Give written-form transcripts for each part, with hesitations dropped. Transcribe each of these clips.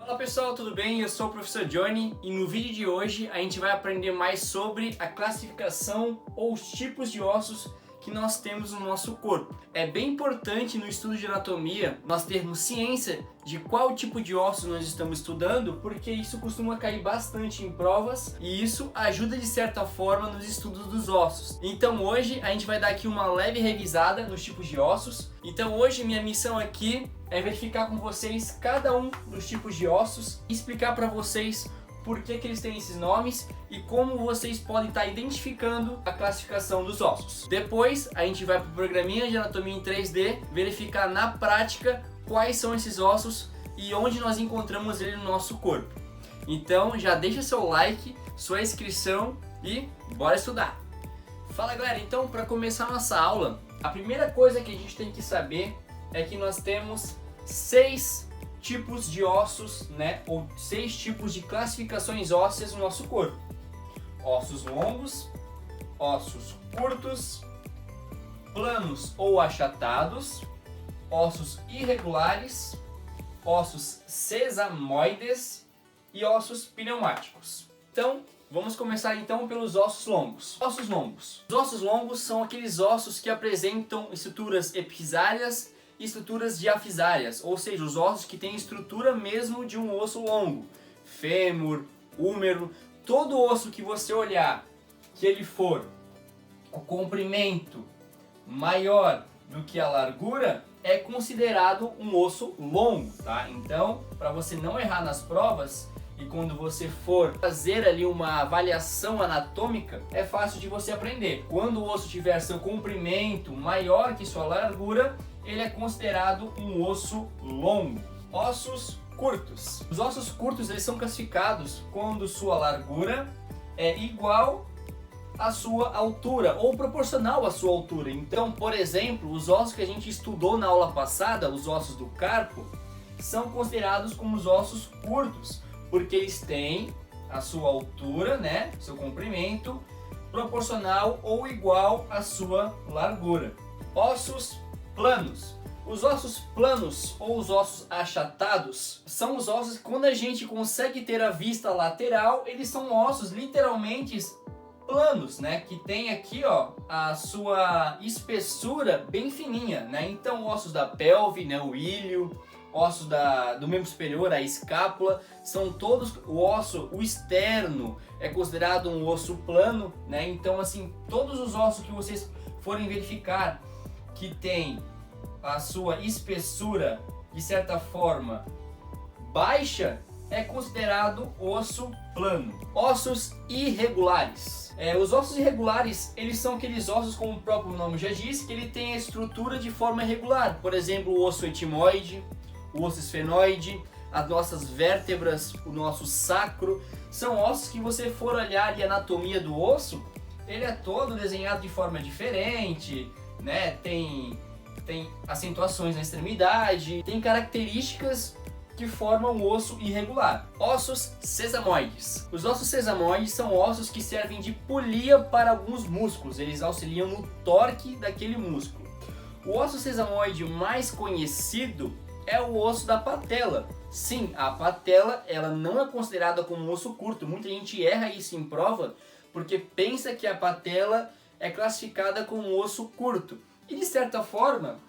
Olá pessoal, tudo bem? Eu sou o professor Johnny e no vídeo de hoje a gente vai aprender mais sobre a classificação ou os tipos de ossos que nós temos no nosso corpo. É bem importante no estudo de anatomia nós termos ciência de qual tipo de ossos nós estamos estudando, porque isso costuma cair bastante em provas e isso ajuda de certa forma nos estudos dos ossos. Então hoje a gente vai dar aqui uma leve revisada nos tipos de ossos. Então hoje minha missão aqui é verificar com vocês cada um dos tipos de ossos e explicar para vocês por que eles têm esses nomes e como vocês podem estar identificando a classificação dos ossos. Depois a gente vai para o programinha de anatomia em 3D verificar na prática quais são esses ossos e onde nós encontramos ele no nosso corpo. Então já deixa seu like, sua inscrição e bora estudar! Fala galera, então para começar a nossa aula, a primeira coisa que a gente tem que saber é que nós temos 6 tipos de ossos, né? Ou 6 tipos de classificações ósseas no nosso corpo. Ossos longos, ossos curtos, planos ou achatados, ossos irregulares, ossos sesamoides e ossos pneumáticos. Então, vamos começar então pelos ossos longos. Ossos longos. Os ossos longos são aqueles ossos que apresentam estruturas epifisárias e estruturas diafisárias, ou seja, os ossos que têm estrutura mesmo de um osso longo. Fêmur, húmero, todo osso que você olhar que ele for o comprimento maior do que a largura é considerado um osso longo, tá? Então, para você não errar nas provas e quando você for fazer ali uma avaliação anatômica, é fácil de você aprender. Quando o osso tiver seu comprimento maior que sua largura, ele é considerado um osso longo. Ossos curtos. Os ossos curtos eles são classificados quando sua largura é igual à sua altura ou proporcional à sua altura. Então, por exemplo, os ossos que a gente estudou na aula passada, os ossos do carpo, são considerados como os ossos curtos, porque eles têm a sua altura, né, seu comprimento, proporcional ou igual à sua largura. Ossos planos. Os ossos planos ou os ossos achatados são os ossos que quando a gente consegue ter a vista lateral, eles são ossos literalmente planos, né? Que tem aqui, ó, a sua espessura bem fininha, né? Então ossos da pelve, né, o ilho, ossos do membro superior, a escápula, são todos o externo é considerado um osso plano, né? Então assim, todos os ossos que vocês forem verificar que tem a sua espessura de certa forma baixa é considerado osso plano. Ossos irregulares. Os ossos irregulares eles são aqueles ossos, como o próprio nome já diz, que ele tem a estrutura de forma irregular. Por exemplo, o osso etimoide, o osso esfenoide, as nossas vértebras, o nosso sacro, são ossos que você for olhar ali a anatomia do osso, ele é todo desenhado de forma diferente, né? Tem acentuações na extremidade, tem características que formam o osso irregular. Ossos sesamoides. Os ossos sesamoides são ossos que servem de polia para alguns músculos, eles auxiliam no torque daquele músculo. O osso sesamoide mais conhecido é o osso da patela. Sim, a patela ela não é considerada como um osso curto, muita gente erra isso em prova porque pensa que a patela é classificada como um osso curto. E de certa forma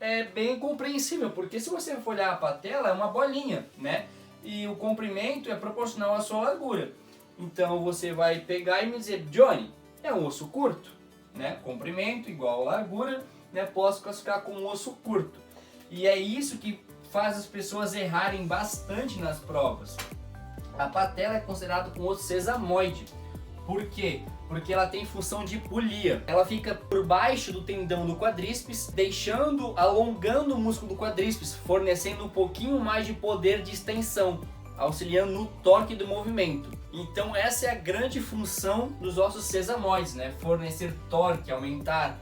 é bem compreensível, porque se você for olhar a patela é uma bolinha, né? E o comprimento é proporcional à sua largura. Então você vai pegar e me dizer, Johnny, é um osso curto, né? Comprimento igual a largura, né? Posso classificar como um osso curto. E é isso que faz as pessoas errarem bastante nas provas. A patela é considerada como osso sesamoide. Por quê? Porque ela tem função de polia. Ela fica por baixo do tendão do quadríceps, alongando o músculo do quadríceps, fornecendo um pouquinho mais de poder de extensão, auxiliando no torque do movimento. Então essa é a grande função dos ossos sesamoides, né? Fornecer torque, aumentar,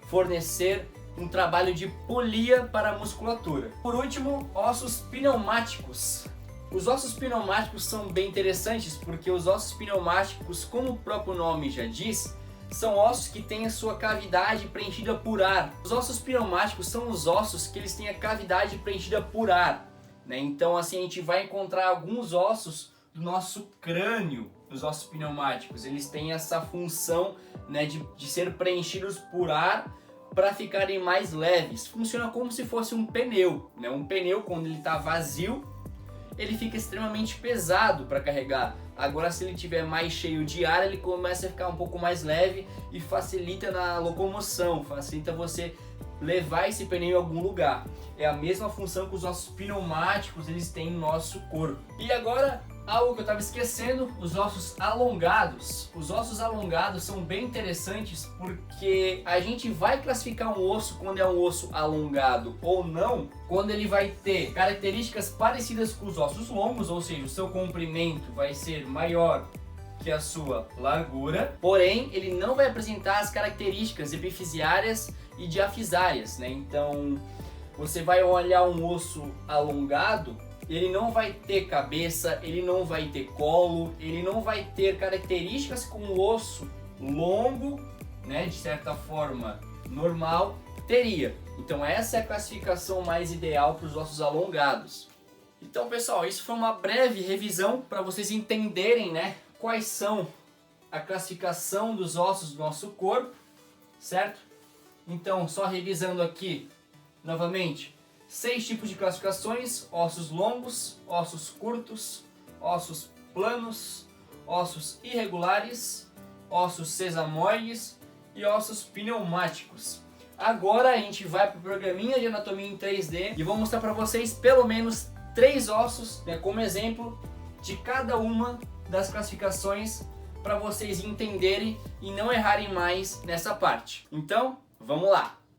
fornecer um trabalho de polia para a musculatura. Por último, ossos pneumáticos. Os ossos pneumáticos são bem interessantes porque os ossos pneumáticos, como o próprio nome já diz, são ossos que têm a sua cavidade preenchida por ar. Os ossos pneumáticos são os ossos que eles têm a cavidade preenchida por ar. né? Então assim a gente vai encontrar alguns ossos do nosso crânio, os ossos pneumáticos. Eles têm essa função, né, de ser preenchidos por ar para ficarem mais leves. Funciona como se fosse um pneu, né? Um pneu, quando ele está vazio, ele fica extremamente pesado para carregar. Agora, se ele tiver mais cheio de ar, ele começa a ficar um pouco mais leve e facilita na locomoção, facilita você levar esse pneu em algum lugar. É a mesma função que os ossos pneumáticos eles têm no nosso corpo. E agora, algo que eu estava esquecendo, os ossos alongados. Os ossos alongados são bem interessantes porque a gente vai classificar um osso quando é um osso alongado ou não, quando ele vai ter características parecidas com os ossos longos, ou seja, o seu comprimento vai ser maior que a sua largura, porém ele não vai apresentar as características epifisiárias e diafisárias, né? Então, você vai olhar um osso alongado, ele não vai ter cabeça, ele não vai ter colo, ele não vai ter características como o osso longo, né, de certa forma normal, teria. Então essa é a classificação mais ideal para os ossos alongados. Então pessoal, isso foi uma breve revisão para vocês entenderem, né, quais são a classificação dos ossos do nosso corpo, certo? Então, só revisando aqui novamente, 6 tipos de classificações: ossos longos, ossos curtos, ossos planos, ossos irregulares, ossos sesamoides e ossos pneumáticos. Agora a gente vai para o programinha de anatomia em 3D e vou mostrar para vocês pelo menos 3 ossos, né, como exemplo de cada uma das classificações para vocês entenderem e não errarem mais nessa parte. Então, vamos lá!